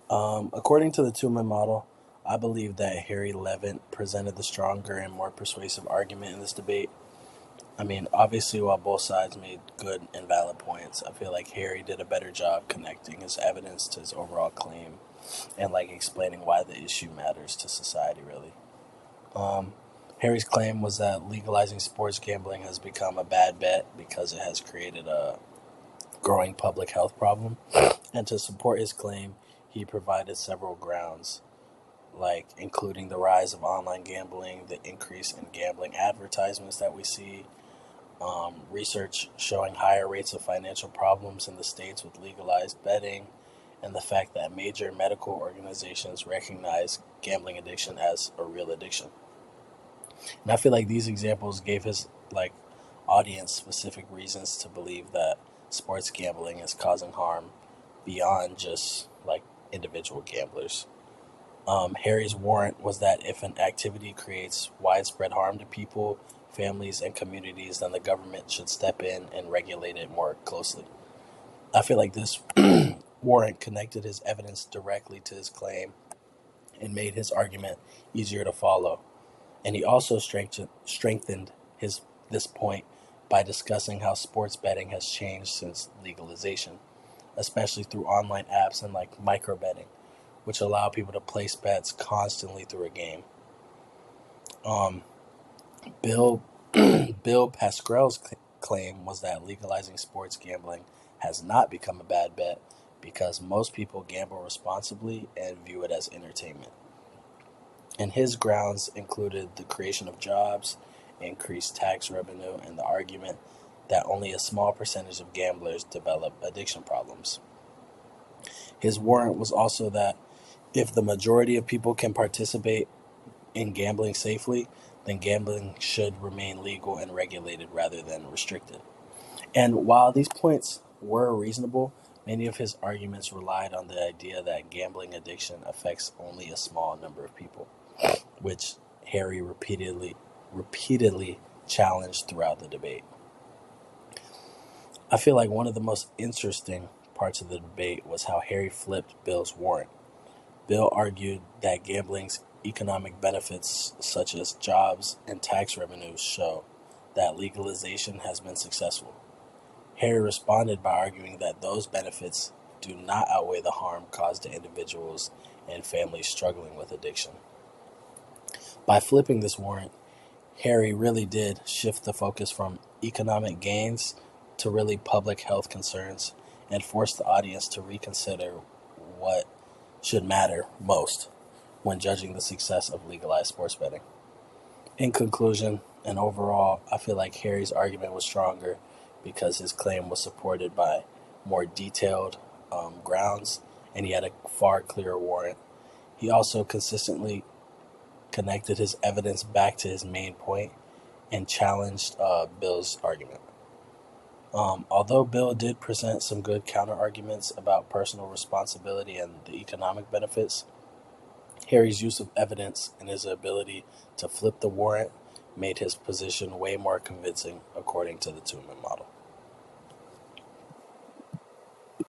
According to the Toulman Model, I believe that Harry Levin presented the stronger and more persuasive argument in this debate. I mean, obviously, while both sides made good and valid points, I feel like Harry did a better job connecting his evidence to his overall claim and explaining why the issue matters to society, really. Um, Harry's claim was that legalizing sports gambling has become a bad bet because it has created a growing public health problem. And to support his claim, he provided several grounds, including the rise of online gambling, the increase in gambling advertisements that we see, research showing higher rates of financial problems in the states with legalized betting, and the fact that major medical organizations recognize gambling addiction as a real addiction. And I feel like these examples gave his audience specific reasons to believe that sports gambling is causing harm beyond just individual gamblers. Harry's warrant was that if an activity creates widespread harm to people, families, and communities, then the government should step in and regulate it more closely. I feel like this warrant connected his evidence directly to his claim and made his argument easier to follow. And he also strengthened his this point by discussing how sports betting has changed since legalization, especially through online apps and micro betting, which allow people to place bets constantly through a game. Um, Bill Bill Pascrell's claim was that legalizing sports gambling has not become a bad bet because most people gamble responsibly and view it as entertainment. And his grounds included the creation of jobs, increased tax revenue, and the argument that only a small percentage of gamblers develop addiction problems. His warrant was also that if the majority of people can participate in gambling safely, then gambling should remain legal and regulated rather than restricted. And while these points were reasonable, many of his arguments relied on the idea that gambling addiction affects only a small number of people, which Harry repeatedly challenged throughout the debate. I feel like one of the most interesting parts of the debate was how Harry flipped Bill's warrant. Bill argued that gambling's economic benefits, such as jobs and tax revenues, show that legalization has been successful. Harry responded by arguing that those benefits do not outweigh the harm caused to individuals and families struggling with addiction. By flipping this warrant, Harry really did shift the focus from economic gains to really public health concerns and forced the audience to reconsider what should matter most when judging the success of legalized sports betting. In conclusion, and overall, I feel like Harry's argument was stronger because his claim was supported by more detailed grounds and he had a far clearer warrant. He also consistently connected his evidence back to his main point and challenged Bill's argument. Although Bill did present some good counter arguments about personal responsibility and the economic benefits, Harry's use of evidence and his ability to flip the warrant made his position way more convincing, according to the Toulman model.